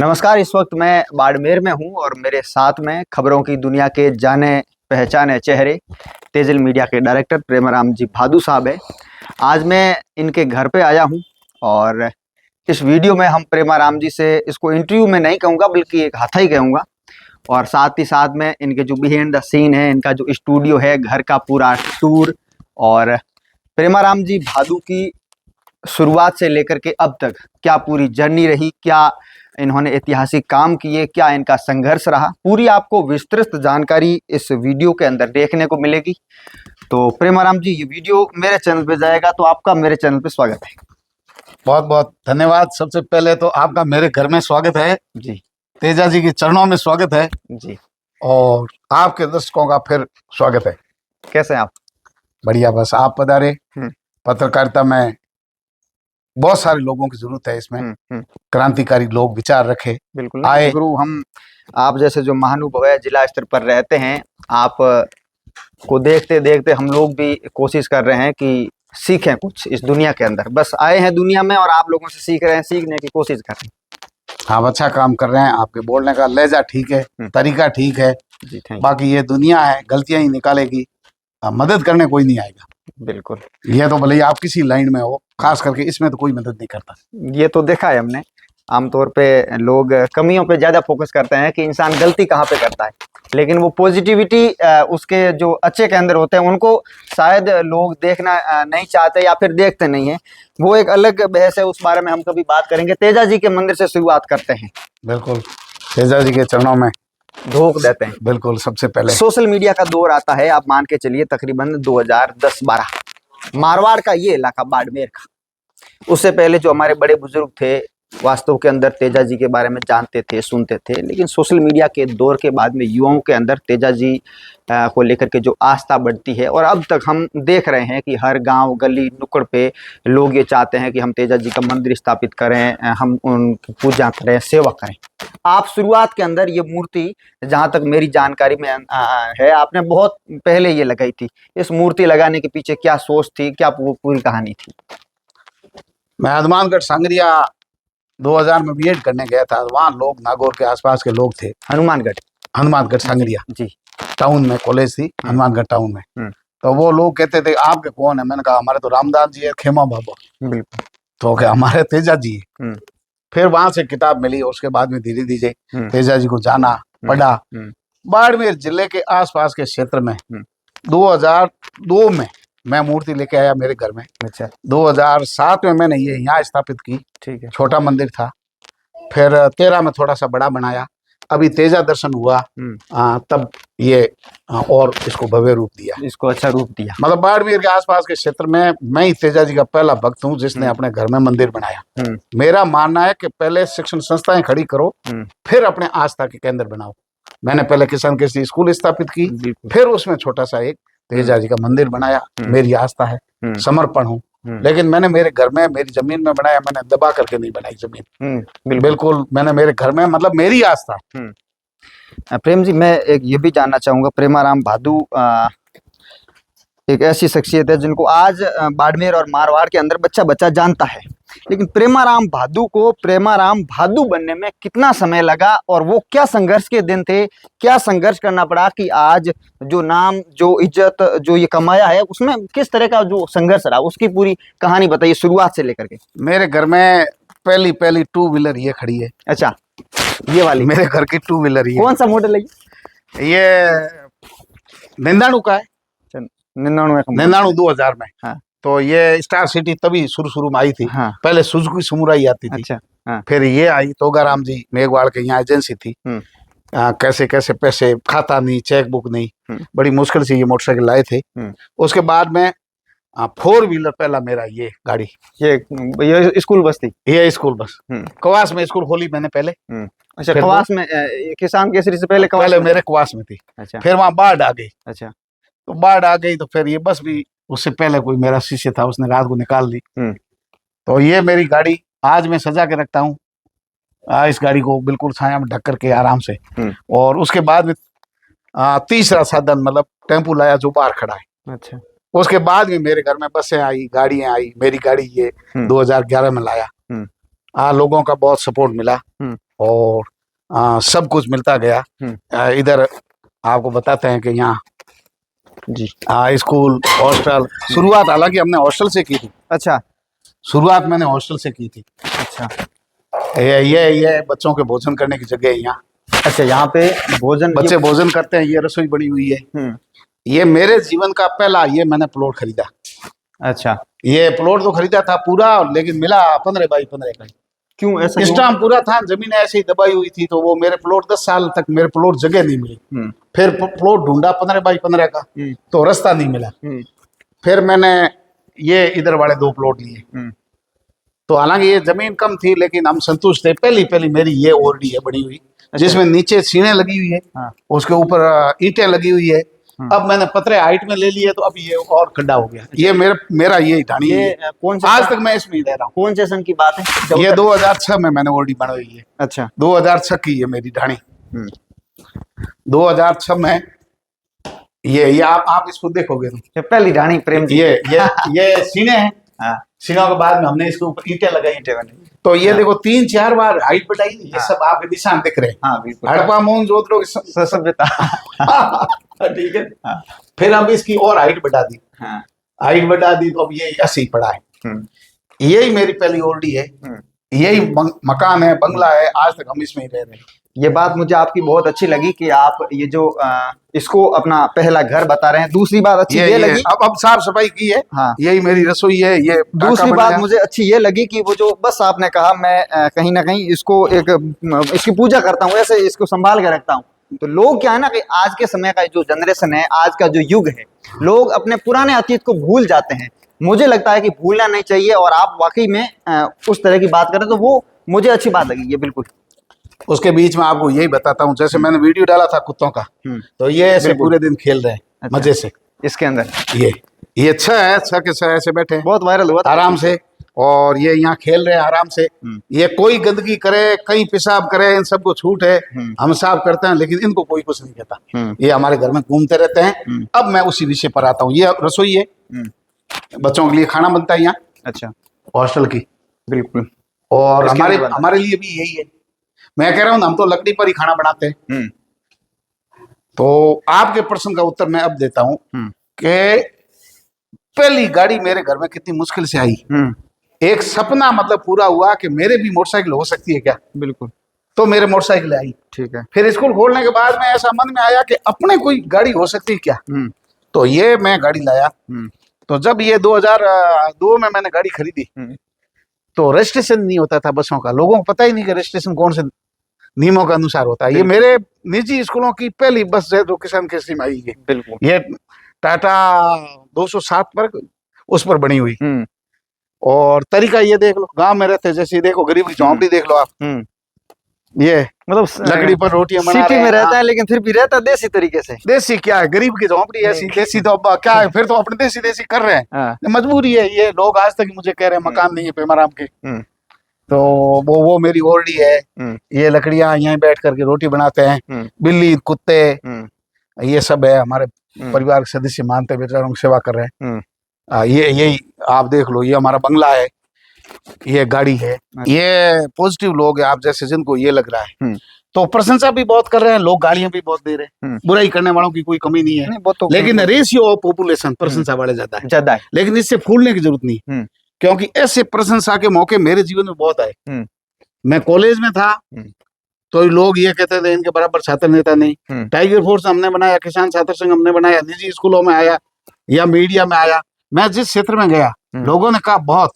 नमस्कार। इस वक्त मैं बाड़मेर में हूं और मेरे साथ में खबरों की दुनिया के जाने पहचाने चेहरे तेजल मीडिया के डायरेक्टर प्रेमाराम जी भादू साहब है। आज मैं इनके घर पे आया हूं और इस वीडियो में हम प्रेमाराम जी से इसको इंटरव्यू में नहीं कहूँगा बल्कि एक हाथा ही कहूँगा, और साथ ही साथ में इनके जो बिहाइंड द सीन है, इनका जो स्टूडियो है, घर का पूरा टूर और प्रेमाराम जी भादू की शुरुआत से लेकर के अब तक क्या पूरी जर्नी रही, क्या इन्होंने ऐतिहासिक काम किए, क्या इनका संघर्ष रहा, पूरी आपको विस्तृत जानकारी इस वीडियो के अंदर देखने को मिलेगी। तो प्रेमाराम जी, ये वीडियो मेरे चैनल पे जाएगा तो आपका मेरे चैनल पे स्वागत है। बहुत बहुत धन्यवाद। सबसे पहले तो आपका मेरे घर में स्वागत है जी। तेजा जी के चरणों में स्वागत है जी। और आपके दर्शकों का फिर स्वागत है। कैसे हैं आप? बढ़िया, बस आप पधारे। पत्रकारिता में बहुत सारे लोगों की जरूरत है, इसमें क्रांतिकारी लोग विचार रखे। बिल्कुल आए गुरु, हम आप जैसे जो महानुभव है, जिला स्तर पर रहते हैं, आप को देखते देखते हम लोग भी कोशिश कर रहे हैं कि सीखें कुछ इस दुनिया के अंदर। बस आए हैं दुनिया में और आप लोगों से सीख रहे हैं, सीखने की कोशिश कर रहे हैं। आप अच्छा काम कर रहे हैं, आपके बोलने का लहजा ठीक है, तरीका ठीक है। जी, थैंक बाकी ये दुनिया है, गलतियां ही निकालेगी, मदद करने कोई नहीं आएगा। बिल्कुल। ये तो भले ही आप किसी लाइन में हो, खास करके इसमें तो कोई मदद नहीं करता। ये तो देखा है हमने, आमतौर पे लोग कमियों पे ज़्यादा फोकस करते हैं कि इंसान गलती कहाँ पे करता है, लेकिन वो पॉजिटिविटी उसके जो अच्छे के अंदर होते हैं उनको शायद लोग देखना नहीं चाहते या फिर देखते नहीं हैं। वो एक अलग बहस है, उस बारे में हम कभी बात करेंगे। तेजा जी के मंदिर से शुरुआत करते हैं। बिल्कुल, तेजा जी के चरणों में धोख देते हैं। बिल्कुल। सबसे पहले सोशल मीडिया का दौर आता है, आप मान के चलिए तकरीबन 2010-12। मारवाड़ का ये इलाका, बाड़मेर का, उससे पहले जो हमारे बड़े बुजुर्ग थे वास्तव के अंदर तेजा जी के बारे में जानते थे, सुनते थे, लेकिन सोशल मीडिया के दौर के बाद में युवाओं के अंदर तेजा जी को लेकर के जो आस्था बढ़ती है, और अब तक हम देख रहे हैं कि हर गांव गली नुक्कड़ पे लोग ये चाहते हैं कि हम तेजा जी का मंदिर स्थापित करें, हम उनकी पूजा करें, सेवा करें। आप शुरुआत के अंदर ये मूर्ति, जहाँ तक मेरी जानकारी में है, आपने बहुत पहले ये लगाई थी। इस मूर्ति लगाने के पीछे क्या सोच थी, क्या पूरी कहानी थी? मैं हनुमानगढ़ सांगरिया 2000 में बीएड करने गया था। वहाँ लोग नागौर के आसपास के लोग थे। हनुमानगढ़ सांगरिया जी टाउन में कॉलेज थी, हनुमानगढ़ टाउन में। तो वो लोग कहते थे आपके कौन है? मैंने कहा हमारे तो रामदास जी है, खेमा बाबा। बिल्कुल। तो क्या हमारे तेजा जी है। फिर वहां से किताब मिली और उसके बाद में धीरे धीरे तेजा जी को जाना, पढ़ा। बाड़मेर जिले के आसपास के क्षेत्र में 2002 में मैं मूर्ति लेके आया मेरे घर में। अच्छा। 2007 में मैंने ये यहाँ स्थापित की। ठीक है। छोटा मंदिर था, फिर 13 में थोड़ा सा बड़ा बनाया। अभी तेजा दर्शन हुआ, तब ये और इसको भव्य रूप दिया, इसको अच्छा रूप दिया। मतलब बाड़मेर के आसपास के क्षेत्र में मैं ही तेजा जी का पहला भक्त हूँ जिसने अपने घर में मंदिर बनाया। मेरा मानना है कि पहले शिक्षण संस्थाएं खड़ी करो, फिर अपने आस्था के केंद्र बनाओ। मैंने पहले किसान कृषि स्कूल स्थापित की, फिर उसमें छोटा सा एक तेजा जी का मंदिर बनाया। मेरी आस्था है, समर्पण हूँ। लेकिन मैंने मेरे घर में मेरी जमीन में बनाया, मैंने दबा करके नहीं बनाई जमीन। बिल्कुल मैंने मेरे घर में, मतलब मेरी आस्था। प्रेम जी, मैं एक ये भी जानना चाहूंगा, प्रेमाराम भादू एक ऐसी शख्सियत है जिनको आज बाड़मेर और मारवाड़ के अंदर बच्चा बच्चा जानता है, लेकिन प्रेमाराम भादू को प्रेमाराम भादू बनने में कितना समय लगा और वो क्या संघर्ष के दिन थे, क्या संघर्ष करना पड़ा कि आज जो नाम, जो इज्जत, जो ये कमाया है, उसमें किस तरह का जो संघर्ष रहा, उसकी पूरी कहानी बताइए शुरुआत से लेकर के। मेरे घर में पहली 2 व्हीलर ये खड़ी है। अच्छा, ये वाली मेरे घर की 2 व्हीलर ये। कौन सा मॉडल है ये? निंदाणु का है। 99 2000 में। हाँ। तो ये स्टार सिटी तभी शुरू में आई थी। हाँ। पहले सुजुकी समुराई आती थी। अच्छा। हाँ। फिर ये आई तोगाराम जी मेघवाड़ के यहाँ एजेंसी थी। कैसे कैसे पैसे, खाता नहीं, चेक बुक नहीं, बड़ी मुश्किल से ये मोटरसाइकिल लाए थे। उसके बाद में 4 व्हीलर पहला मेरा ये गाड़ी, ये स्कूल बस थी। ये स्कूल बस कवास में स्कूल खोली मैंने पहले। अच्छा, कवास में किसान केसरी से पहले मेरे कवास में थी। अच्छा। फिर वहाँ बाढ़ आ गई। अच्छा। तो बाढ़ आ गई तो फिर ये बस भी, उससे पहले कोई मेरा शिष्य था, उसने रात को निकाल दी। तो ये मेरी गाड़ी आज मैं सजा के रखता हूँ, इस गाड़ी को बिल्कुल छाया में ढक करके आराम से। और उसके बाद में तीसरा साधन मतलब टेम्पू लाया जो बाहर खड़ा है। अच्छा। उसके बाद में मेरे घर में बसें आई, गाड़ियां आई। मेरी गाड़ी ये 2011 में लाया। लोगों का बहुत सपोर्ट मिला और सब कुछ मिलता गया। इधर आपको बताते हैं कि यहाँ जी स्कूल हॉस्टल, शुरुआत हालांकि हमने हॉस्टल से की थी। अच्छा, शुरुआत मैंने हॉस्टल से की थी। अच्छा, ये बच्चों के भोजन करने की जगह है यहाँ। अच्छा, यहाँ पे भोजन बच्चे भोजन करते हैं, ये रसोई बनी हुई है। ये मेरे जीवन का पहला ये मैंने प्लॉट खरीदा। अच्छा, ये प्लॉट तो खरीदा था पूरा, लेकिन मिला 15 बाई 15 का। क्यों ऐसा? इस टाइम पूरा था, जमीन ऐसे ही दबाई हुई थी, तो वो मेरे प्लॉट 10 साल तक मेरे प्लॉट जगह नहीं मिली। फिर प्लॉट ढूंढा 15 बाई 15 का, तो रास्ता नहीं मिला। फिर मैंने ये इधर वाले 2 प्लॉट लिए। तो हालांकि ये जमीन कम थी, लेकिन हम संतुष्ट थे। पहली मेरी ये ओरडी है बनी हुई, जिसमें नीचे सीढ़ियां लगी हुई है। उसके ऊपर ईंटें लगी हुई है। अब मैंने पतरे हाइट में ले लिए, तो अब ये और खड्डा हो गया। ये मेरा ये ढाणी है। कौन से आज तक मैं इसमें ही रह रहा हूँ। कौन से सन की बात है? ये 2006 में मैंने ओरडी बनाई है। अच्छा, 2006 की है मेरी ढाणी। 2006 में ये आप इसको देखोगे तो पहली ढाणी प्रेम जी। ये सीने हैं। सीनों के बाद में हमने इसके ऊपर ईंटें लगाई। तो ये देखो 3-4 बार हाइट बढ़ाई। ये सब आपके निशान दिख रहे हैं। हड़प्पा मोहनजोदड़ो की सभ्यता। ठीक है। फिर हम इसकी और हाइट बढ़ा दी। हाइट बढ़ा दी तो अब ये ऐसे ही पड़ा है। यही मेरी पहली ओरडी है। यही मकान है, बंगला है। आज तक हम इसमें ही रह रहे हैं। ये बात मुझे आपकी बहुत अच्छी लगी कि आप ये जो इसको अपना पहला घर बता रहे हैं। दूसरी बात अच्छी ये लगी, अब साफ सफाई की है। हाँ, यही मेरी रसोई है। ये दूसरी बात मुझे अच्छी ये लगी कि वो जो बस आपने कहा, मैं कहीं ना कहीं इसको इसकी पूजा करता हूँ, ऐसे इसको संभाल के रखता हूँ। तो लोग क्या है ना कि आज के समय का जो जनरेशन है, आज का जो युग है, लोग अपने पुराने अतीत को भूल जाते हैं। मुझे लगता है कि भूलना नहीं चाहिए, और आप वाकई में उस तरह की बात करें तो वो मुझे अच्छी बात लगी। ये बिल्कुल। उसके बीच में आपको यही बताता हूँ, जैसे मैंने वीडियो डाला था कुत्तों का, तो ये ऐसे पूरे दिन खेल रहे हैं। अच्छा, मजे से। इसके अंदर ये 6 के 6 ऐसे बैठे हैं, बहुत वायरल हुआ आराम से, और ये यहाँ खेल रहे हैं आराम से। ये कोई गंदगी करे, कहीं पेशाब करे, इन सबको छूट है। हम साफ करते हैं, लेकिन इनको कोई कुछ नहीं कहता। ये हमारे घर में घूमते रहते हैं। अब मैं उसी विषय पर आता हूँ। ये रसोई है, बच्चों के लिए खाना बनता है यहाँ। अच्छा, हॉस्टल की। बिल्कुल। और हमारे लिए भी यही है। मैं कह रहा हूँ हम तो लकड़ी पर ही खाना बनाते हैं। तो आपके प्रश्न का उत्तर मैं अब देता हूँ कि पहली गाड़ी मेरे घर में कितनी मुश्किल से आई। एक सपना मतलब पूरा हुआ कि मेरे भी मोटरसाइकिल हो सकती है क्या। बिल्कुल। तो मेरे मोटरसाइकिल आई। ठीक है। फिर स्कूल खोलने के बाद में ऐसा मन में आया कि अपने कोई गाड़ी हो सकती है क्या। तो ये मैं गाड़ी लाया। तो जब ये 2002 में मैंने गाड़ी खरीदी, तो रजिस्ट्रेशन नहीं होता था बसों का। लोगों को पता ही नहीं कि रजिस्ट्रेशन कौन से नियमों के अनुसार होता है। ये मेरे निजी स्कूलों की पहली बस है जो किसान कृषि में आई है। बिल्कुल। ये टाटा 207 पर उस पर बनी हुई। और तरीका ये देख लो, गांव में रहते जैसे देखो, गरीब की झोंपड़ी देख लो आप। ये मतलब लकड़ी पर रोटियां बना रहे हैं। सिटी में रहता है, लेकिन फिर भी रहता देसी तरीके से। देसी क्या है, गरीब की झोंपड़ी ऐसी। देसी तो अब क्या है, फिर तो अपने देसी कर रहे हैं। मजबूरी है। ये लोग आज तक मुझे कह रहे हैं मकान नहीं है पेमाराम के। तो वो मेरी ओरडी है। ये लकड़ियां यहीं बैठ करके रोटी बनाते हैं। बिल्ली कुत्ते ये सब है, हमारे परिवार के सदस्य मानते बेचारों की सेवा कर रहे हैं। यही आप देख लो, ये हमारा बंगला है, ये गाड़ी है। ये पॉजिटिव लोग हैं आप जैसे, जिनको ये लग रहा है। तो प्रशंसा भी बहुत कर रहे हैं लोग, गालियां भी बहुत दे रहे हैं। बुराई करने वालों की कोई कमी नहीं है। तो लेकिन रेशियो ऑफ पॉपुलेशन प्रशंसा वाले ज्यादा है। लेकिन इससे फूलने की जरूरत नहीं, क्योंकि ऐसे प्रशंसा के मौके मेरे जीवन में बहुत आए। मैं कॉलेज में था तो लोग ये कहते थे इनके बराबर छात्र नेता नहीं। टाइगर फोर्स हमने बनाया, किसान छात्र संघ हमने बनाया, निजी स्कूलों में आया या मीडिया में आया। मैं जिस क्षेत्र में गया लोगों ने कहा बहुत,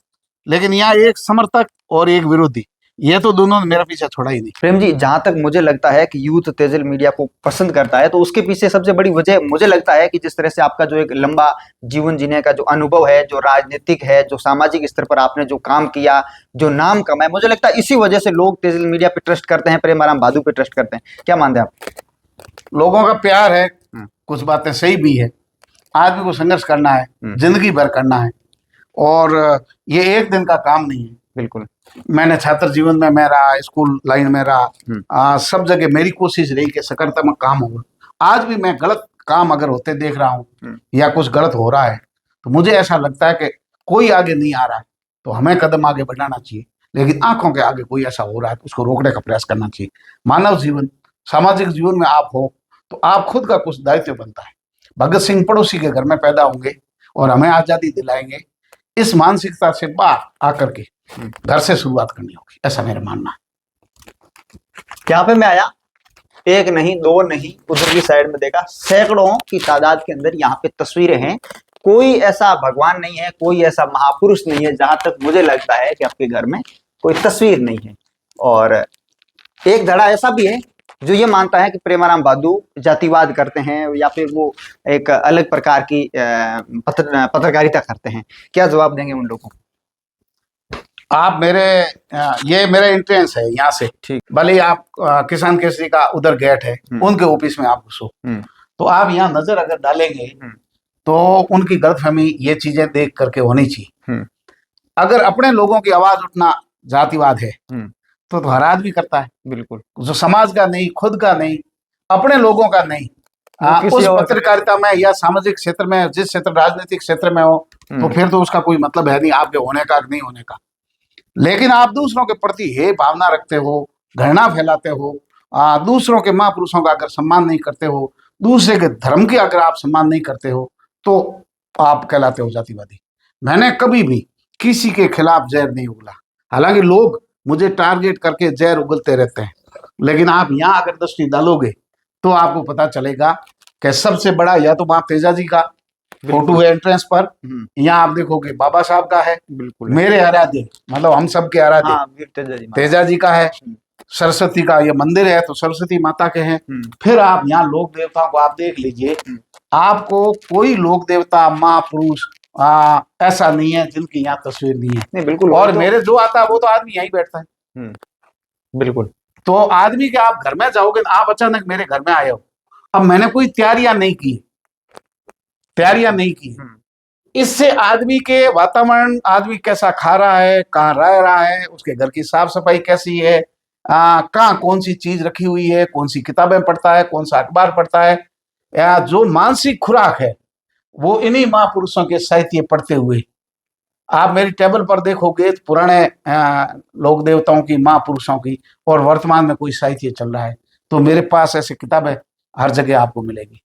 लेकिन यहाँ एक समर्थक और एक विरोधी, ये तो दोनों ने मेरा पीछा छोड़ा ही नहीं। प्रेम जी, जहां तक मुझे लगता है कि यूथ तेजल मीडिया को पसंद करता है, तो उसके पीछे सबसे बड़ी वजह मुझे लगता है कि जिस तरह से आपका जो एक लंबा जीवन जीने का जो अनुभव है, जो राजनीतिक है, जो सामाजिक स्तर पर आपने जो काम किया, जो नाम कमाया, मुझे लगता है इसी वजह से लोग तेजल मीडिया पे ट्रस्ट करते हैं, प्रेमाराम भादु पे ट्रस्ट करते हैं। क्या मानते हैं आप? लोगों का प्यार है, कुछ बातें सही भी है। आदमी को संघर्ष करना है, जिंदगी भर करना है, और ये एक दिन का काम नहीं है। बिल्कुल। मैंने छात्र जीवन में मैं रहा, स्कूल लाइन में रहा, सब जगह मेरी कोशिश रही कि सकारात्मक काम होगा। आज भी मैं गलत काम अगर होते देख रहा हूँ या कुछ गलत हो रहा है, तो मुझे ऐसा लगता है कि कोई आगे नहीं आ रहा है, तो हमें कदम आगे बढ़ाना चाहिए। लेकिन आंखों के आगे कोई ऐसा हो रहा है तो उसको रोकने का प्रयास करना चाहिए। मानव जीवन, सामाजिक जीवन में आप हो तो आप खुद का कुछ दायित्व बनता है। भगत सिंह पड़ोसी के घर में पैदा होंगे और हमें आजादी दिलाएंगे, इस मानसिकता से बाहर आकर के घर से शुरुआत करनी होगी, ऐसा मेरा मानना है। यहाँ पे मैं आया, एक नहीं दो नहीं, उधर की साइड में देखा, सैकड़ों की तादाद के अंदर यहाँ पे तस्वीरें हैं। कोई ऐसा भगवान नहीं है, कोई ऐसा महापुरुष नहीं है जहां तक मुझे लगता है कि आपके घर में कोई तस्वीर नहीं है। और एक धड़ा ऐसा भी है जो ये मानता है कि प्रेमाराम भादु जातिवाद करते हैं या फिर वो एक अलग प्रकार की पत्रकारिता करते हैं। क्या जवाब देंगे उन लोगों को? आप ये मेरा एंट्रेंस है यहाँ से, ठीक, भले ही आप किसान केसरी का उधर गेट है, उनके ऑफिस में आप घुसो तो आप यहाँ नजर अगर डालेंगे तो उनकी गलतफहमी ये चीजें देख करके होनी चाहिए। अगर अपने लोगों की आवाज उठना जातिवाद है तो हर आदमी करता है, बिल्कुल, जो समाज का नहीं, खुद का नहीं, अपने लोगों का नहीं, उस पत्रकारिता में या सामाजिक क्षेत्र में, जिस क्षेत्र राजनीतिक क्षेत्र में हो तो फिर तो उसका कोई मतलब है नहीं आपके होने का नहीं होने का। लेकिन आप दूसरों के प्रति हे भावना रखते हो, घृणा फैलाते हो, दूसरों के महापुरुषों का अगर सम्मान नहीं करते हो, दूसरे के धर्म के अगर आप सम्मान नहीं करते हो तो आप कहलाते हो जातिवादी। मैंने कभी भी किसी के खिलाफ जहर नहीं उगला, हालांकि लोग मुझे टारगेट करके जहर उगलते रहते हैं, लेकिन आप यहाँ अगर दृष्टि डालोगे तो आपको पता चलेगा कि सबसे बड़ा या तो माँ तेजा जी का फोटो है एंट्रेंस पर, यहाँ आप देखोगे बाबा साहब का है, बिल्कुल, मेरे आराध्य मतलब हम सब के आराध्य तेजा जी का है, सरस्वती का ये मंदिर है तो सरस्वती माता के हैं। फिर आप यहाँ लोक देवताओं को आप देख लीजिए, आपको कोई लोक देवता महापुरुष ऐसा नहीं है जिनकी यहाँ तस्वीर नहीं है। नहीं, बिल्कुल। और तो मेरे जो आता है वो तो आदमी यहीं बैठता है, बिल्कुल। तो आदमी के आप घर में जाओगे, आप अचानक मेरे घर में आए हो, अब मैंने कोई तैयारियां नहीं की, इससे आदमी के वातावरण, आदमी कैसा खा रहा है, कहाँ रह रहा है, उसके घर की साफ सफाई कैसी है, कहाँ कौन सी चीज रखी हुई है, कौन सी किताबें पढ़ता है, कौन सा अखबार पढ़ता है, या जो मानसिक खुराक है वो इन्हीं महापुरुषों के साहित्य पढ़ते हुए। आप मेरी टेबल पर देखोगे तो पुराने लोक देवताओं की, महापुरुषों की, और वर्तमान में कोई साहित्य चल रहा है तो मेरे पास ऐसी किताबें हर जगह आपको मिलेगी।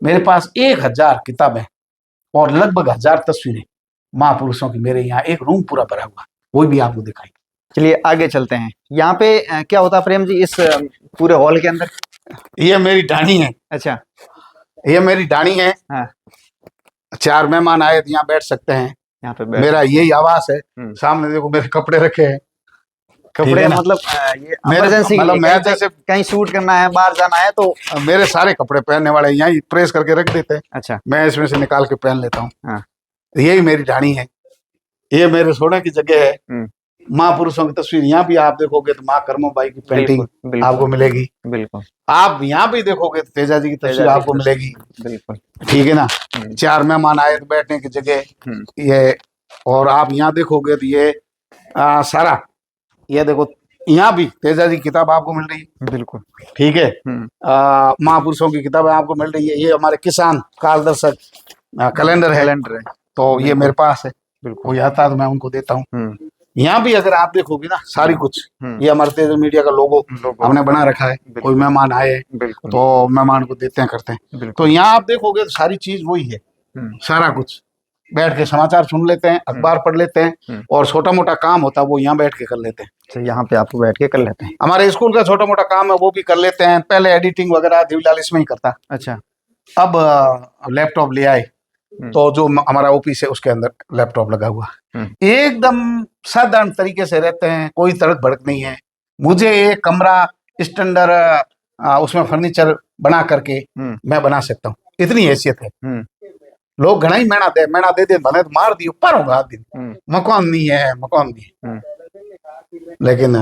मेरे पास 1000 किताबें और लगभग 1000 तस्वीरें महापुरुषों की मेरे यहाँ एक रूम पूरा भरा हुआ, वो भी आपको दिखाई। चलिए आगे चलते हैं। यहाँ पे क्या होता है प्रेम जी इस पूरे हॉल के अंदर? ये मेरी डाणी है। अच्छा, ये मेरी डाणी है। हाँ। 4 मेहमान आए तो यहाँ बैठ सकते हैं, यहाँ पे मेरा यही आवास है। सामने देखो मेरे कपड़े रखे हैं, कपड़े मतलब ये इमरजेंसी, मतलब मैं जैसे कहीं शूट करना है, बाहर जाना है तो मेरे सारे कपड़े पहनने वाले यहीं प्रेस करके रख देते हैं। अच्छा, मैं इसमें से निकाल के पहन लेता हूँ। हाँ। यही मेरी ढाणी है, ये मेरे सोने की जगह है। महापुरुषों की तस्वीर यहाँ भी आप देखोगे तो माँ कर्मोबाई की पेंटिंग आपको मिलेगी, बिल्कुल। आप यहाँ भी देखोगे तो तेजा जी की तस्वीर आपको मिलेगी, बिल्कुल, ठीक है ना। 4 मेहमान आए तो बैठने की जगह ये, और आप यहाँ देखोगे तो ये सारा, ये देखो यहाँ भी तेजा जी की किताब आपको मिल रही है, बिल्कुल, ठीक है। महापुरुषों की किताबें आपको मिल रही है। ये हमारे किसान कालदर्शक कैलेंडर है, तो ये मेरे पास है, बिल्कुल, वो आता है तो मैं उनको देता हूँ। यहाँ भी अगर आप देखोगे ना सारी कुछ, ये हमारे तेजल मीडिया का लोगो हमने बना रखा है। कोई मेहमान आए तो मेहमान को देते हैं, करते हैं, तो यहाँ आप देखोगे तो सारी चीज वही है, सारा कुछ। बैठ के समाचार सुन लेते हैं, अखबार पढ़ लेते हैं, और छोटा मोटा काम होता है वो यहाँ बैठ के कर लेते हैं। तो यहाँ पे आप बैठ के कर लेते हैं। हमारे स्कूल का छोटा मोटा काम है वो भी कर लेते हैं। पहले एडिटिंग वगैरह देवीलाल इसमें ही करता। अच्छा, अब लैपटॉप ले आए तो जो हमारा ऑफिस है उसके अंदर लैपटॉप लगा हुआ, एकदम साधारण तरीके से रहते हैं, कोई तड़क भड़क नहीं है। मुझे एक कमरा स्टैंडर्ड उसमें फर्नीचर बना करके मैं बना सकता हूँ, इतनी हैसियत है। लोग घना ही मैणा दे भने तो मार दियो पर होगा दिन, मकान नहीं है, मकान नहीं है। लेकिन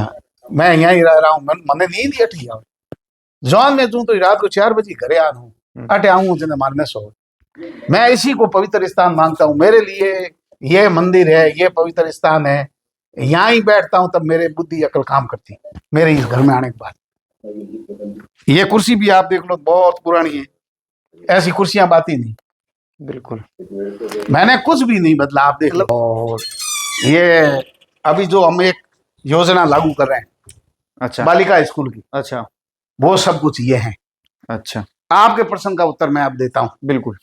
मैं यहाँ ही रह रहा हूँ, मैंने नींद अठी आवे जॉन में जू तो रात को 4 बजे घरे आ हूँ, अटे आऊँ जिन्हें मारने सो। मैं इसी को पवित्र स्थान मानता हूँ। मेरे लिए ये मंदिर है, ये पवित्र स्थान है, यहाँ ही बैठता हूँ तब मेरे बुद्धि अकल काम करती मेरे इस घर में आने के बाद। ये कुर्सी भी आप देख लो बहुत पुरानी है, ऐसी कुर्सियां बाती नहीं, बिल्कुल, मैंने कुछ भी नहीं बदला, आप देख लो। और ये अभी जो हम एक योजना लागू कर रहे हैं, अच्छा बालिका स्कूल की, अच्छा वो सब कुछ ये है। अच्छा, आपके प्रश्न का उत्तर मैं अब देता हूँ। बिल्कुल।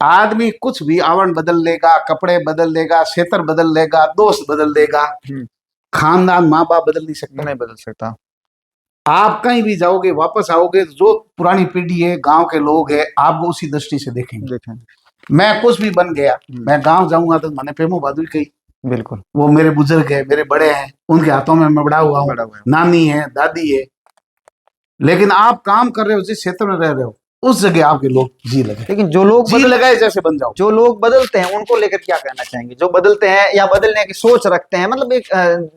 आदमी कुछ भी आवरण बदल लेगा, कपड़े बदल लेगा, क्षेत्र बदल लेगा, दोस्त बदल देगा, खानदान माँ बाप बदल नहीं सकता। नहीं बदल सकता। आप कहीं भी जाओगे, वापस आओगे, जो पुरानी पीढ़ी है, गांव के लोग हैं, आपको उसी दृष्टि से देखेंगे। मैं कुछ भी बन गया, मैं गांव जाऊंगा तो मैंने प्रेमो भादुरी कही, बिल्कुल। वो मेरे बुजुर्ग है, मेरे बड़े हैं, उनके हाथों में मैं बड़ा हुआ हूँ, नानी है, दादी है। लेकिन आप काम कर रहे हो, जिस क्षेत्र में रह रहे हो, उस जगह आपके लोग जी लगे। लेकिन जो लोग जी लगाए जैसे बन जाओ। जो लोग बदलते हैं उनको लेकर क्या कहना चाहेंगे? जो बदलते हैं या बदलने की सोच रखते हैं, मतलब एक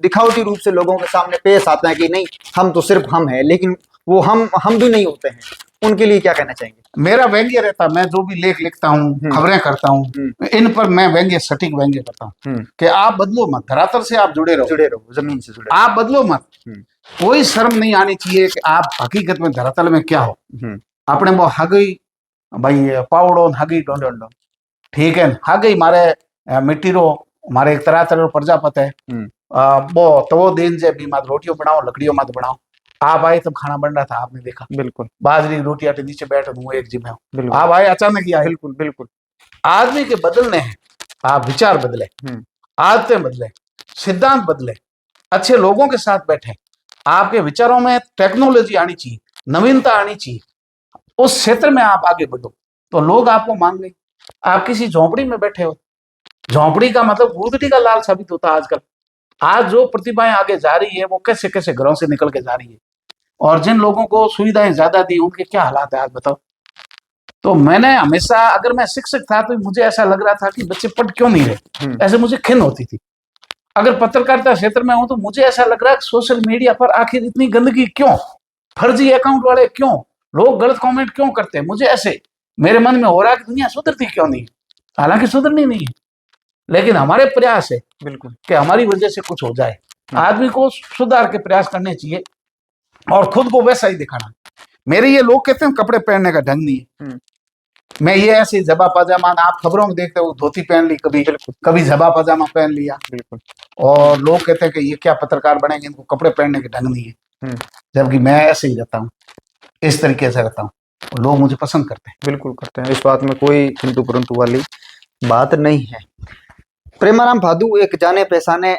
दिखावटी रूप से लोगों के सामने पेश आते हैं कि नहीं हम तो सिर्फ हम हैं, लेकिन वो हम भी नहीं होते हैं, उनके लिए क्या कहना चाहेंगे? मेरा व्यंग्य रहता, मैं जो भी लेख लिखता हूँ, खबरें करता हूँ, इन पर मैं व्यंग्य, सटीक व्यंग्य करता हूँ कि आप बदलो मत, धरातल से आप जुड़े रहो, जमीन से जुड़े, आप बदलो मत। कोई शर्म नहीं आनी चाहिए कि आप हकीकत में धरातल में क्या हो। अपने वो हगई भाई पावड़ो हगी डोंडो, ठीक है, हगई मारे मिट्टी रो, मारे एक तरह तरह प्रजापत है, वो तो दिन जे भी मत रोटियों बनाओ, लकड़ियों मत बनाओ। आप आए तब खाना बन रहा था, आपने देखा, बिल्कुल, बाजरी की रोटी आटे नीचे बैठ हूँ एक जिम्मे, आप आए अचानक ही आए। बिल्कुल बिल्कुल। आदमी के बदलने हैं, आप विचार बदले, आदतें बदले, सिद्धांत बदले, अच्छे लोगों के साथ बैठे, आपके विचारों में टेक्नोलॉजी आनी चाहिए, नवीनता आनी चाहिए, उस क्षेत्र में आप आगे बढ़ो तो लोग आपको मांगे। आप किसी झोंपड़ी में बैठे हो, झोंपड़ी का मतलब गुदड़ी का लाल साबित होता है आजकल। आज जो प्रतिभाएं आगे जा रही है वो कैसे कैसे घरों से निकल के जा रही है, और जिन लोगों को सुविधाएं ज्यादा दी उनके क्या हालात है आज बताओ। तो मैंने हमेशा, अगर मैं शिक्षक था तो मुझे ऐसा लग रहा था कि बच्चे पढ़ क्यों नहीं रहे, ऐसे मुझे खिन्न होती थी। अगर पत्रकारिता क्षेत्र में हूं तो मुझे ऐसा लग रहा है सोशल मीडिया पर आखिर इतनी गंदगी क्यों, फर्जी अकाउंट वाले क्यों, लोग गलत कमेंट क्यों करते हैं, मुझे ऐसे मेरे मन में हो रहा है कि दुनिया सुधरती क्यों नहीं। हालांकि सुधरनी नहीं है, लेकिन हमारे प्रयास है बिल्कुल कि हमारी वजह से कुछ हो जाए। आदमी को सुधार के प्रयास करने चाहिए और खुद को वैसा ही दिखाना। मेरे ये लोग कहते हैं कपड़े पहनने का ढंग नहीं है, मैं ये ऐसे जबा पाजामा, आप खबरों में देखते हो धोती पहन ली, कभी जबा पाजामा पहन लिया, बिल्कुल, और लोग कहते हैं कि ये क्या पत्रकार बनेंगे, इनको कपड़े पहनने के ढंग नहीं है। जबकि मैं ऐसे ही रहता हूँ, इस तरीके से रहता हूँ, लोग मुझे पसंद करते हैं। बिल्कुल करते हैं, इस बात में कोई किंतु परंतु वाली बात नहीं है। प्रेमाराम भादु एक जाने पहचाने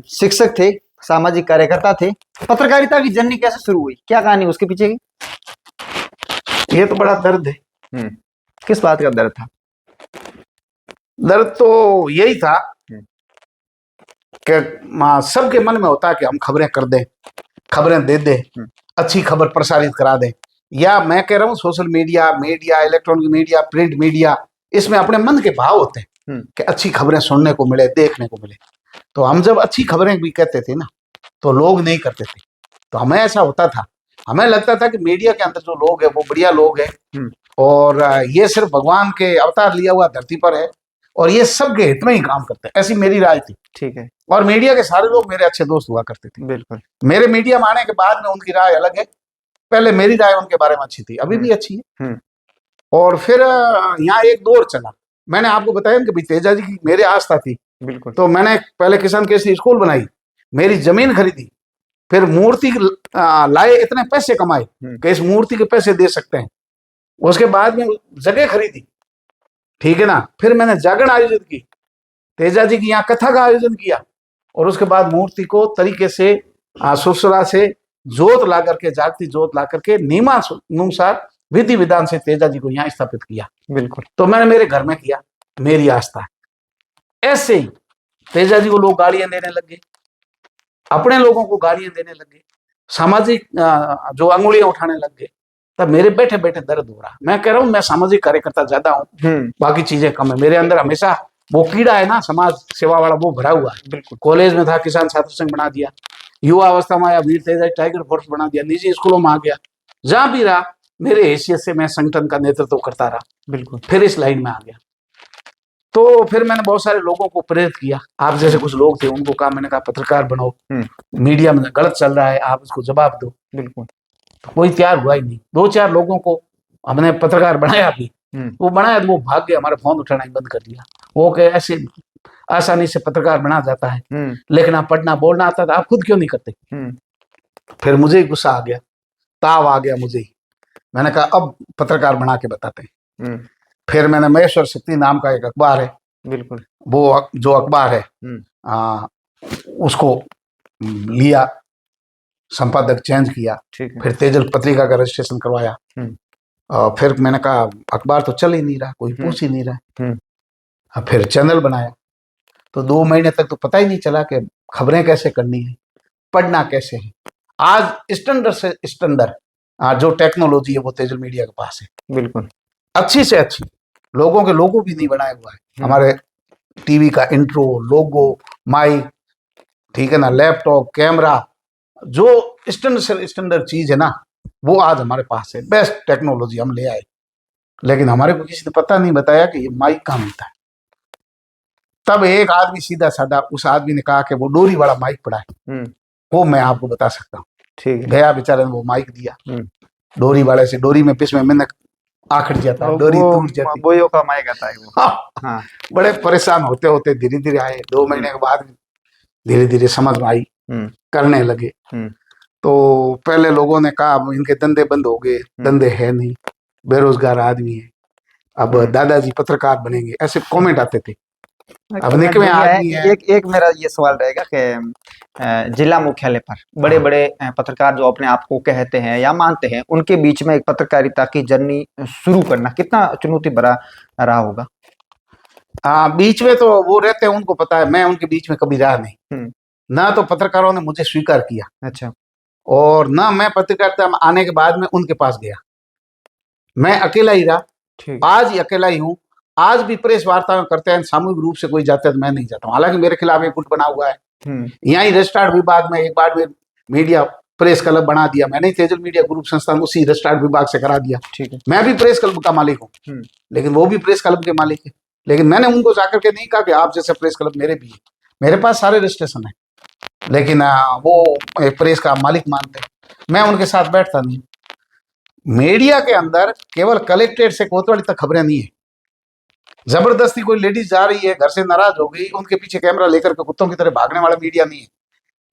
शिक्षक थे, सामाजिक कार्यकर्ता थे। पत्रकारिता की जर्नी कैसे शुरू हुई, क्या कहानी उसके पीछे की? ये तो बड़ा दर्द है। किस बात का दर्द था? दर्द तो यही था कि सबके मन में होता है कि हम खबरें कर दें, खबरें दे दें, अच्छी खबर प्रसारित करा दें, या मैं कह रहा हूँ social media, electronic media, print media, इसमें अपने मन के भाव होते हैं कि अच्छी खबरें सुनने को मिले, देखने को मिले। तो हम जब अच्छी खबरें भी कहते थे ना तो लोग नहीं करते थे, तो हमें ऐसा होता था, हमें लगता था कि मीडिया के अंदर जो लोग हैं वो बढ़िया लोग हैं और ये सिर्फ भगवान के अवतार लिया हुआ धरती पर है और ये सबके हित में ही काम करते हैं, ऐसी मेरी राय थी। ठीक है। और मीडिया के सारे लोग मेरे अच्छे दोस्त हुआ करते थे। बिल्कुल। मेरे मीडिया में आने के बाद में उनकी राय अलग है, पहले मेरी राय उनके बारे में अच्छी थी, अभी भी अच्छी है। और फिर यहाँ एक दौर चला, मैंने आपको बताया कि भाई तेजा जी की मेरे आस्था थी। बिल्कुल। तो मैंने पहले किसान केसरी स्कूल बनाई, मेरी जमीन खरीदी, फिर मूर्ति लाए, इतने पैसे कमाए कि इस मूर्ति के पैसे दे सकते हैं। उसके बाद में जगह खरीदी, ठीक है ना, फिर मैंने जागरण आयोजित की, तेजा जी की यहाँ कथा का आयोजन किया, और उसके बाद मूर्ति को तरीके से सुरसुरा से जोत ला करके, जागती जोत ला करके नियमानुसार विधि विधान से तेजा जी को यहाँ स्थापित किया। बिल्कुल। तो मैंने मेरे घर में किया, मेरी आस्था। ऐसे ही तेजा जी को लोग गालियां देने लगे, अपने लोगों को गालियां देने लगे, सामाजिक जो अंगुलियां उठाने लग गए, तब मेरे बैठे बैठे दर्द हो रहा। मैं कह रहा हूँ मैं सामाजिक कार्यकर्ता ज्यादा हूँ, बाकी चीजें कम है, मेरे अंदर हमेशा वो कीड़ा है ना समाज सेवा वाला, वो भरा हुआ है। बिल्कुल। कॉलेज में था, किसान छात्र संघ बना दिया, युवा अवस्था में आया, वीर तेजा टाइगर फोर्स बना दिया, निजी स्कूलों में आ गया, जहां भी रहा मेरे हैसियत से मैं संगठन का नेतृत्व करता रहा। बिल्कुल। फिर इस लाइन में आ गया, तो फिर मैंने बहुत सारे लोगों को प्रेरित किया, आप जैसे कुछ लोग थे, उनको कहा, मैंने कहा पत्रकार बनो, मीडिया में गलत चल रहा है, आप उसको जवाब दो। बिल्कुल। तो कोई तैयार हुआ ही नहीं, 2-4 लोगों को हमने पत्रकार बनाया भी, वो बनाया तो वो भाग गए, हमारा फोन उठाना ही बंद कर दिया। वो कहे ऐसे आसानी से पत्रकार बना जाता है, लेकिन आप पढ़ना बोलना आता था, आप खुद क्यों नहीं करते? फिर मुझे ही गुस्सा आ गया, ताव आ गया मुझे ही। मैंने कहा अब पत्रकार बना के बताते हैं। फिर मैंने महेश्वर शक्ति नाम का एक अखबार है, बिल्कुल, वो जो अखबार है उसको लिया, संपादक चेंज किया, फिर तेजल पत्रिका का रजिस्ट्रेशन करवाया। फिर मैंने कहा अखबार तो चल ही नहीं रहा, कोई पूछ ही नहीं रहा। फिर चैनल बनाया, तो 2 महीने तक तो पता ही नहीं चला कि खबरें कैसे करनी है, पढ़ना कैसे है। आज स्टैंडर्ड से स्टैंडर्ड जो टेक्नोलॉजी है वो तेजल मीडिया के पास है, बिल्कुल अच्छी से अच्छी। लोगों के लोगो भी नहीं बनाया हुआ है, हमारे टीवी का इंट्रो, लोगो, माइक, ठीक है ना, लैपटॉप, कैमरा, जो स्टैंडर्ड से स्टैंडर्ड चीज है ना, वो आज हमारे पास है। बेस्ट टेक्नोलॉजी हम ले आए, लेकिन हमारे को किसी ने पता नहीं बताया कि ये माइक कहाँ मिलता है। तब एक आदमी सीधा साधा, उस आदमी ने कहा कि वो डोरी वाला माइक पड़ा है, वो मैं आपको बता सकता हूँ। ठीक है, गया बेचारे ने वो माइक दिया, डोरी वाले से, डोरी में पिस में मैंने आखिर जाता है, डोरी टूट जाती, बोयो का माइक आता है वो। हाँ। बड़े परेशान होते होते धीरे धीरे आए, 2 महीने के बाद धीरे धीरे समझ में आई, करने लगे। तो पहले लोगों ने कहा इनके धंधे बंद हो गए, धंधे है नहीं, बेरोजगार आदमी है, अब दादाजी पत्रकार बनेंगे, ऐसे कमेंट आते थे। अब निकले आदमी है। एक मेरा ये सवाल रहेगा कि जिला मुख्यालय पर बड़े बड़े पत्रकार जो अपने आप को कहते हैं या मानते हैं, उनके बीच में एक पत्रकारिता की जर्नी शुरू करना कितना चुनौती भरा रहा होगा? बीच में तो वो रहते हैं, उनको पता है, मैं उनके बीच में कभी रहा नहीं। ना तो पत्रकारों ने मुझे स्वीकार किया, अच्छा, और ना मैं पत्रकारिता आने के बाद में उनके पास गया। मैं अकेला ही रहा, आज ही अकेला ही हूँ। आज भी प्रेस वार्ता करते हैं, सामूहिक रूप से कोई जाता है तो मैं नहीं जाता हूँ। हालांकि मेरे खिलाफ एक गुट बना हुआ है, यहाँ ही रजिस्ट्रार्ड विभाग में एक बार में मीडिया प्रेस क्लब बना दिया मैंने, तेजल मीडिया ग्रुप संस्थान उसी रजिस्ट्रार्ड विभाग से करा दिया। ठीक है, मैं भी प्रेस क्लब का मालिक हूँ, लेकिन वो भी प्रेस क्लब के मालिक है। लेकिन मैंने उनको जाकर के नहीं कहा कि आप जैसे प्रेस क्लब मेरे भी है, मेरे पास सारे रजिस्ट्रेशन है, लेकिन वो प्रेस का मालिक मानते हैं, मैं उनके साथ बैठता नहीं। मीडिया के अंदर केवल कलेक्ट्रेट से कोतवाली तक खबरें नहीं है। जबरदस्ती कोई लेडीज जा रही है, घर से नाराज हो गई, उनके पीछे कैमरा लेकर के कुत्तों की तरह भागने वाला मीडिया नहीं है।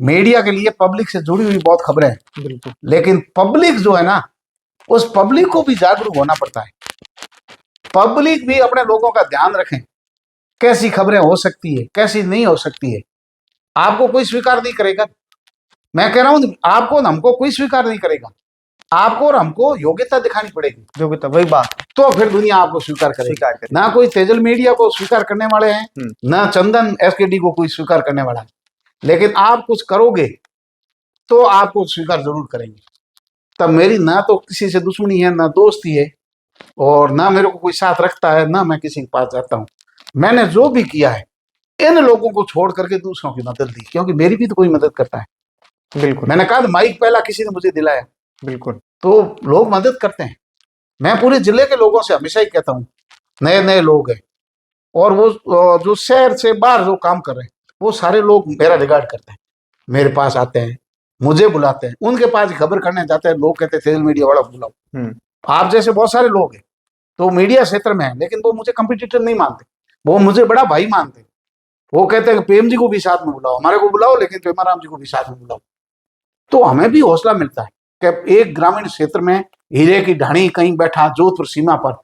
मीडिया के लिए पब्लिक से जुड़ी हुई बहुत खबरें हैं, बिल्कुल, लेकिन पब्लिक जो है ना, उस पब्लिक को भी जागरूक होना पड़ता है। पब्लिक भी अपने लोगों का ध्यान रखें, कैसी खबरें हो सकती है, कैसी नहीं हो सकती है। आपको कोई स्वीकार नहीं करेगा, मैं कह रहा हूं, आपको हमको कोई स्वीकार नहीं करेगा। आपको और हमको योग्यता दिखानी पड़ेगी, योग्यता, वही बात, तो फिर दुनिया आपको स्वीकार करेगी। ना कोई तेजल मीडिया को स्वीकार करने वाले हैं, ना चंदन एसकेडी को कोई स्वीकार करने वाला है, लेकिन आप कुछ करोगे तो आपको स्वीकार जरूर करेंगे। तब मेरी ना तो किसी से दुश्मनी है, ना दोस्ती है, और ना मेरे को कोई साथ रखता है, ना मैं किसी के पास जाता हूँ। मैंने जो भी किया है इन लोगों को छोड़ करके दूसरों की मदद दी, क्योंकि मेरी भी तो कोई मदद करता है। बिल्कुल, मैंने कहा माइक पहला किसी ने मुझे दिलाया, बिल्कुल, तो लोग मदद करते हैं। मैं पूरे जिले के लोगों से हमेशा ही कहता हूँ, नए नए लोग हैं, और वो जो शहर से बाहर जो काम कर रहे हैं, वो सारे लोग मेरा रिगार्ड करते हैं, मेरे पास आते हैं, मुझे बुलाते हैं, उनके पास खबर करने जाते हैं। लोग कहते हैं तेजल मीडिया वाला बुलाओ। आप जैसे बहुत सारे लोग हैं तो मीडिया क्षेत्र में है, लेकिन वो मुझे कंपटीटर नहीं मानते, वो मुझे बड़ा भाई मानते हैं। वो कहते हैं कि प्रेम जी को भी साथ में बुलाओ, हमारे को बुलाओ, लेकिन प्रेमाराम जी को भी साथ में बुलाओ। तो हमें भी हौसला मिलता है कि एक ग्रामीण क्षेत्र में हीरे की ढाणी कहीं बैठा जोधपुर सीमा पर,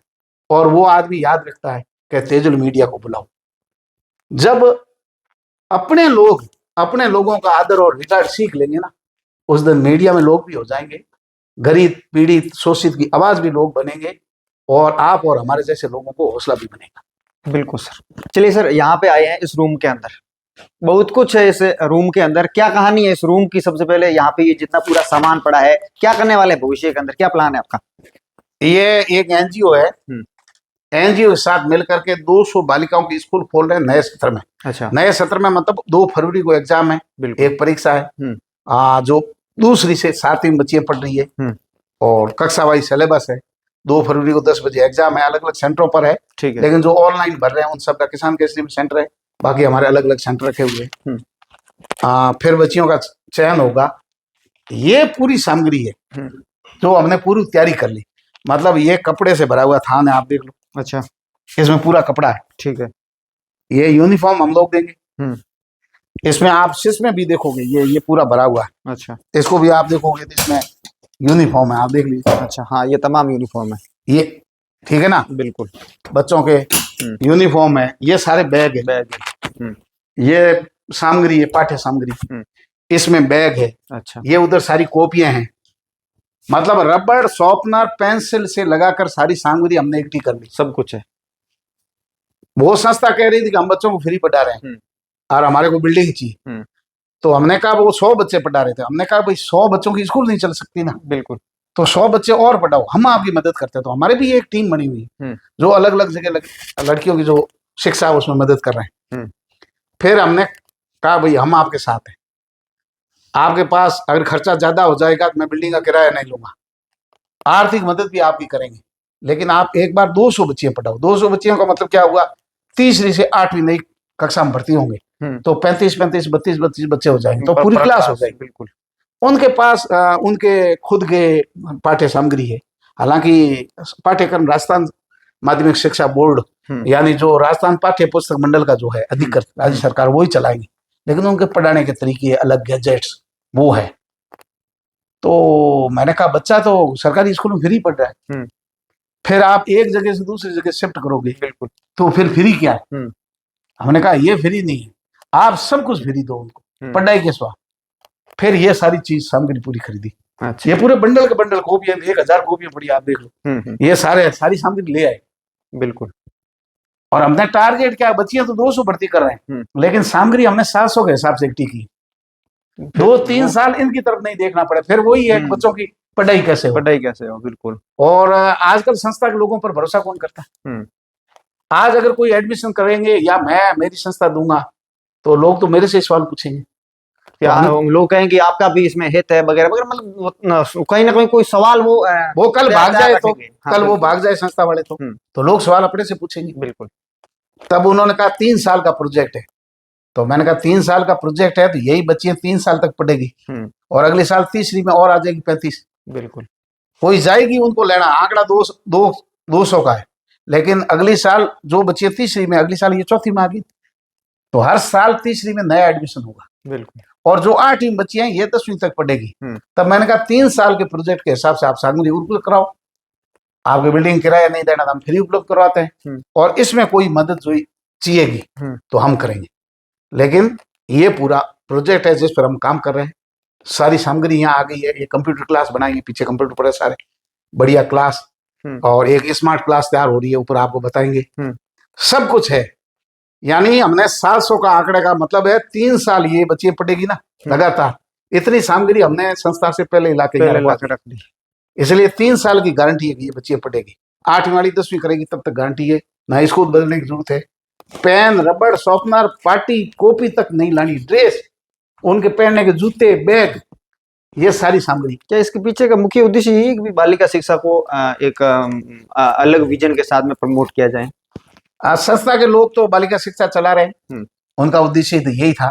और वो आदमी याद रखता है कि तेजल मीडिया को बुलाओ। जब अपने लोग अपने लोगों का आदर और रिगार्ड सीख लेंगे ना, उस दिन मीडिया में लोग भी हो जाएंगे, गरीब पीड़ित शोषित की आवाज भी लोग बनेंगे, और आप और हमारे जैसे लोगों को हौसला भी बनेगा। बिल्कुल सर। चलिए सर, यहाँ पे आए हैं, इस रूम के अंदर बहुत कुछ है। इस रूम के अंदर क्या कहानी है इस रूम की? सबसे पहले यहाँ पे ये जितना पूरा सामान पड़ा है, क्या करने वाले हैं भविष्य के अंदर, क्या प्लान है आपका? ये एक एनजीओ है, एनजीओ के साथ मिलकर के 200 बालिकाओं की स्कूल खोल रहे हैं नए सत्र में। अच्छा, नए सत्र में मतलब 2 फरवरी को एग्जाम है, एक परीक्षा है, जो दूसरी से 7वीं बच्चियां पढ़ रही है, और कक्षा वाइज सिलेबस है। 2 फरवरी को 10 बजे एग्जाम है, अलग अलग सेंटरों पर है, ठीक है, लेकिन जो ऑनलाइन भर रहे हैं उन सबका किसान केसरी में सेंटर है, बाकी हमारे अलग अलग सेंटर रखे हुए हैं। फिर बच्चियों का चयन होगा। ये पूरी सामग्री है जो हमने पूरी तैयारी कर ली, मतलब ये कपड़े से भरा हुआ थान है, आप देख लो। अच्छा, इसमें पूरा कपड़ा है, ठीक है, ये यूनिफॉर्म हम लोग देंगे। हम्म। इसमें आप सिस में भी देखोगे ये पूरा भरा हुआ है। अच्छा इसको भी आप देखोगे तो इसमें यूनिफॉर्म है, आप देख लीजिए। अच्छा, हाँ ये तमाम यूनिफॉर्म है। ये ठीक है ना, बिल्कुल। बच्चों के यूनिफॉर्म है। ये सारे बैग है, बैग है। ये सामग्री है, पाठ्य सामग्री। इसमें बैग है। अच्छा। ये उधर सारी कॉपियां हैं। मतलब रबड़, शॉर्पनर, पेंसिल से लगाकर सारी सामग्री हमने इकट्ठी कर ली। सब कुछ है। वो संस्था कह रही थी कि हम बच्चों को फ्री पढ़ा रहे हैं और हमारे को बिल्डिंग चाहिए। तो हमने कहा वो 100 बच्चे पढ़ा रहे थे, हमने कहा भाई 100 बच्चों की स्कूल नहीं चल सकती ना। बिल्कुल। तो 100 बच्चे और पढ़ाओ, हम आपकी मदद करते हैं। तो हमारे भी एक टीम बनी हुई है जो अलग अलग जगह लड़कियों की जो शिक्षा है उसमें मदद कर रहे हैं। फिर हमने कहा भाई हम आपके साथ हैं, आपके पास अगर खर्चा ज्यादा हो जाएगा तो मैं बिल्डिंग का किराया नहीं लूंगा, आर्थिक मदद भी आपकी करेंगे, लेकिन आप एक बार 200 बच्चियां पढ़ाओ। 200 बच्चियों का मतलब क्या हुआ, तीसरी से 8वीं नई कक्षा में भर्ती होंगे तो 35-35, 32-32 बच्चे हो जाएंगे, तो पूरी क्लास हो जाएगी। बिल्कुल। उनके पास उनके खुद के पाठ्य सामग्री है। हालांकि पाठ्यक्रम राजस्थान माध्यमिक शिक्षा बोर्ड यानी जो राजस्थान पाठ्य पुस्तक मंडल का जो है अधिकृत राज्य सरकार वही चलाएगी, लेकिन उनके पढ़ाने के तरीके अलग, गैजेट्स वो है। तो मैंने कहा बच्चा तो सरकारी स्कूल में फ्री पढ़ रहा है, फिर आप एक जगह से दूसरी जगह शिफ्ट करोगे बिल्कुल तो फिर फ्री क्या है। हमने कहा ये फ्री नहीं है, आप सब कुछ फ्री दो उनको, पढ़ाई के स्वाद। फिर ये सारी चीज सामग्री पूरी खरीदी। अच्छा। ये पूरे बंडल के बंडल कॉपियां, 1000 कॉपियां पड़ी, आप देख लो। ये सारी सामग्री ले आए। बिल्कुल। और हमने टारगेट क्या, बच्चियां तो 200 भर्ती कर रहे हैं, लेकिन सामग्री हमने 700 के हिसाब से इकट्ठी की। 2-3 साल इनकी तरफ नहीं देखना पड़े, फिर वही है बच्चों की पढ़ाई कैसे हो। बिल्कुल। और आजकल संस्था के लोगों पर भरोसा कौन करता है। आज अगर कोई एडमिशन करेंगे या मैं मेरी संस्था दूंगा तो लोग तो मेरे से सवाल पूछेंगे, लोग कहेंगे कि आपका भी इसमें हित है वगैरह वगैरह, मतलब कहीं ना कहीं कोई सवाल वो कल भाग जाए तो कल वो भाग जाए संस्था वाले तो लोग सवाल अपने से पूछेंगे। बिल्कुल। तब उन्होंने कहा 3 साल का प्रोजेक्ट है, तो मैंने कहा 3 साल का प्रोजेक्ट है तो यही बच्चियां 3 साल तक पढ़ेगी और अगले साल तीसरी में और आ जाएगी 35। बिल्कुल। कोई जाएगी उनको लेना, आंकड़ा 200 का है, लेकिन अगली साल जो बच्चियां तीसरी में, अगली साल ये चौथी में आ गई, तो हर साल तीसरी में नया एडमिशन होगा। बिल्कुल। और जो 8वीं बच्चियां ये 10वीं तक पढ़ेगी। तब मैंने कहा 3 साल के प्रोजेक्ट के हिसाब से आप सामग्री उपलब्ध कराओ, आपके बिल्डिंग किराया नहीं देना तो हम फ्री उपलब्ध करवाते हैं, और इसमें कोई मदद जो चाहिएगी तो हम करेंगे। लेकिन ये पूरा प्रोजेक्ट है जिस पर हम काम कर रहे हैं। सारी सामग्री यहाँ आ गई है, ये कंप्यूटर क्लास बनाएंगे, पीछे कंप्यूटर पड़े सारे, बढ़िया क्लास, और एक स्मार्ट क्लास तैयार हो रही है, ऊपर आपको बताएंगे। सब कुछ है। यानी हमने 700 का आंकड़े का मतलब है 3 साल ये बच्चे पढ़ेगी ना लगातार, इतनी सामग्री हमने संस्था से पहले इलाके रख दी, इसलिए 3 साल की गारंटी है कि ये बच्चे पढ़ेगी। 8वीं वाली 10वीं करेगी तब तक गारंटी है, ना स्कूल बदलने की जरूरत है। पेन, रबड़, शॉर्पनर, पार्टी, कॉपी तक नहीं लानी, ड्रेस, उनके पहनने के जूते, बैग, ये सारी सामग्री। क्या इसके पीछे का मुख्य उद्देश्य यही है कि बालिका शिक्षा को एक अलग विजन के साथ में प्रमोट किया जाए? संस्था के लोग तो बालिका शिक्षा चला रहे हैं, उनका उद्देश्य तो यही था।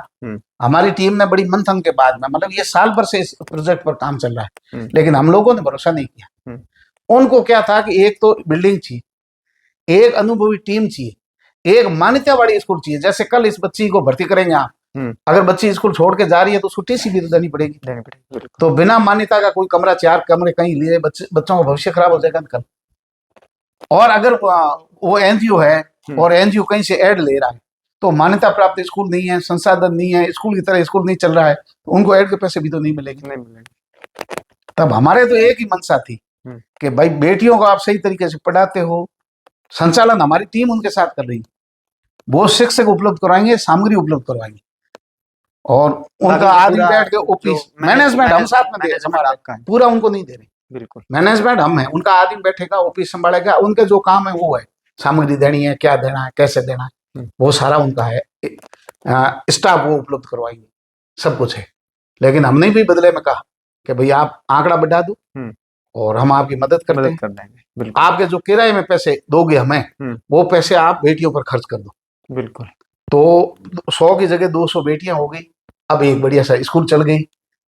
हमारी टीम ने बड़ी मंथन के बाद में, मतलब ये साल भर से इस प्रोजेक्ट पर काम चल रहा है, लेकिन हम लोगों ने भरोसा नहीं किया। उनको क्या था कि एक तो बिल्डिंग चाहिए, एक अनुभवी टीम चाहिए, एक मान्यता वाली स्कूल चाहिए। जैसे कल इस बच्ची को भर्ती करेंगे आप, अगर बच्ची स्कूल छोड़ के जा रही है तो उसको टीसी भी देनी पड़ेगी। तो बिना मान्यता का कोई कमरा, 4 कमरे कहीं लिए, बच्चों का भविष्य खराब हो जाएगा कल। और अगर वो एनजीओ है और एनजीओ कहीं से ऐड ले रहा है तो मान्यता प्राप्त स्कूल नहीं है, संसाधन नहीं है, स्कूल की तरह स्कूल नहीं चल रहा है, तो उनको ऐड के पैसे भी तो नहीं मिलेंगे। तब हमारे तो एक ही मंशा थी कि भाई बेटियों को आप सही तरीके से पढ़ाते हो, संचालन हमारी टीम उनके साथ कर रही है, वो शिक्षक उपलब्ध करवाएंगे, सामग्री उपलब्ध करवाएंगे, और उनका आदमी बैठ के ऑफिस मैनेजमेंट हम साथ में दे रहे, पूरा उनको नहीं दे रहे। बिल्कुल। मैनेजमेंट हम है, उनका आदमी बैठेगा, ऑफिस संभालेगा, उनके जो काम है वो है, सामग्री देनी है, क्या देना है, कैसे देना है, वो सारा उनका है। स्टाफ वो उपलब्ध करवाएंगे, सब कुछ है। लेकिन हमने भी बदले में कहा कि भाई आप आंकड़ा बढ़ा दो और हम आपकी मदद कर देंगे। आपके जो किराए में पैसे दोगे हमें, वो पैसे आप बेटियों पर खर्च कर दो। बिल्कुल। तो 100 की जगह 200 बेटियां हो गई। अब एक बढ़िया सा स्कूल चल गई।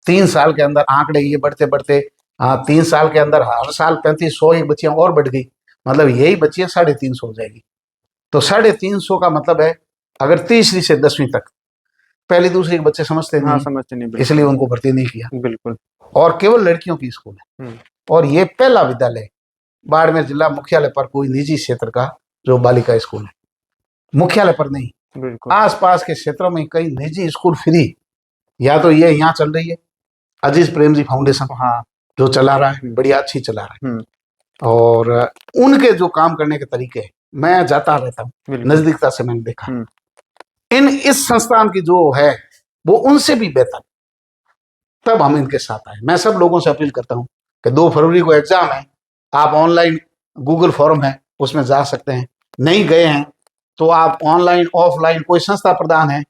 3 साल के अंदर आंकड़े ये बढ़ते बढ़ते 3 साल के अंदर हर साल 3500 एक बच्चियां और बढ़ गई, मतलब यही बच्चियां 350 हो जाएगी। तो 350 का मतलब है अगर तीसरी से 10वीं तक, पहली दूसरी के बच्चे समझते हाँ नहीं, समझते नहीं, इसलिए उनको भर्ती नहीं किया। बिल्कुल। और केवल लड़कियों की स्कूल है। और ये पहला विद्यालय बाड़मेर जिला मुख्यालय पर कोई निजी क्षेत्र का जो बालिका स्कूल है, मुख्यालय पर नहीं, बिल्कुल। आसपास के क्षेत्रों में कई निजी स्कूल फ्री, या तो ये यहाँ चल रही है अजीज प्रेम जी फाउंडेशन, हाँ जो चला रहा है, बढ़िया अच्छी चला रहा है। और उनके जो काम करने के तरीके हैं, मैं जाता रहता हूँ, नजदीकता से मैंने देखा। इस संस्थान की जो है वो उनसे भी बेहतर, तब हम इनके साथ आए। मैं सब लोगों से अपील करता हूँ कि 2 फरवरी को एग्जाम है, आप ऑनलाइन गूगल फॉर्म है उसमें जा सकते हैं, नहीं गए हैं तो आप ऑनलाइन ऑफलाइन कोई संस्था प्रदान है,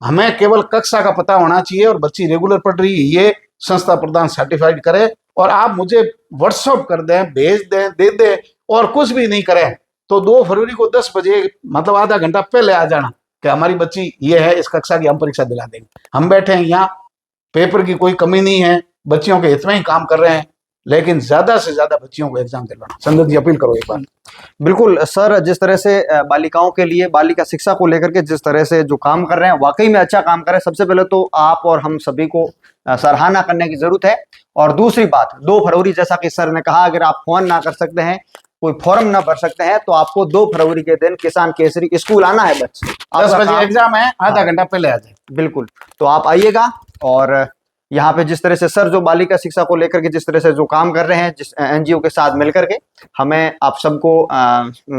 हमें केवल कक्षा का पता होना चाहिए और बच्ची रेगुलर पढ़ रही है, ये संस्था प्रदान सर्टिफाइड करे, और आप मुझे व्हाट्सअप कर दें, भेज दें, दे दें, और कुछ भी नहीं करें तो 2 फरवरी को 10 बजे मतलब आधा घंटा पहले आ जाना कि हमारी बच्ची ये है, इस कक्षा की हम परीक्षा दिला देंगे। हम बैठे हैं यहाँ, पेपर की कोई कमी नहीं है, बच्चियों के हित में ही काम कर रहे हैं, लेकिन ज्यादा से ज्यादा बच्चियों को एग्जाम दिलवाना। संगत जी अपील करो एक बार। बिल्कुल सर, जिस तरह से बालिकाओं के लिए बालिका शिक्षा को लेकर के जिस तरह से जो काम कर रहे हैं, वाकई में अच्छा काम कर रहे हैं। सबसे पहले तो आप और हम सभी को सराहना करने की जरूरत है। और दूसरी बात, 2 फरवरी जैसा कि सर ने कहा, अगर आप फोन ना कर सकते हैं, कोई फॉर्म ना भर सकते हैं, तो आपको 2 फरवरी के दिन किसान केसरी स्कूल आना है। बच्चे 10 बजे एग्जाम है, आधा घंटा पहले आ जाए। बिल्कुल, तो आप आइएगा। और यहाँ पे जिस तरह से सर जो बालिका शिक्षा को लेकर के जिस तरह से जो काम कर रहे हैं, जिस एनजीओ के साथ मिलकर के, हमें आप सबको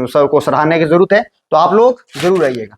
सर को सराहने की जरूरत है। तो आप लोग जरूर आइएगा।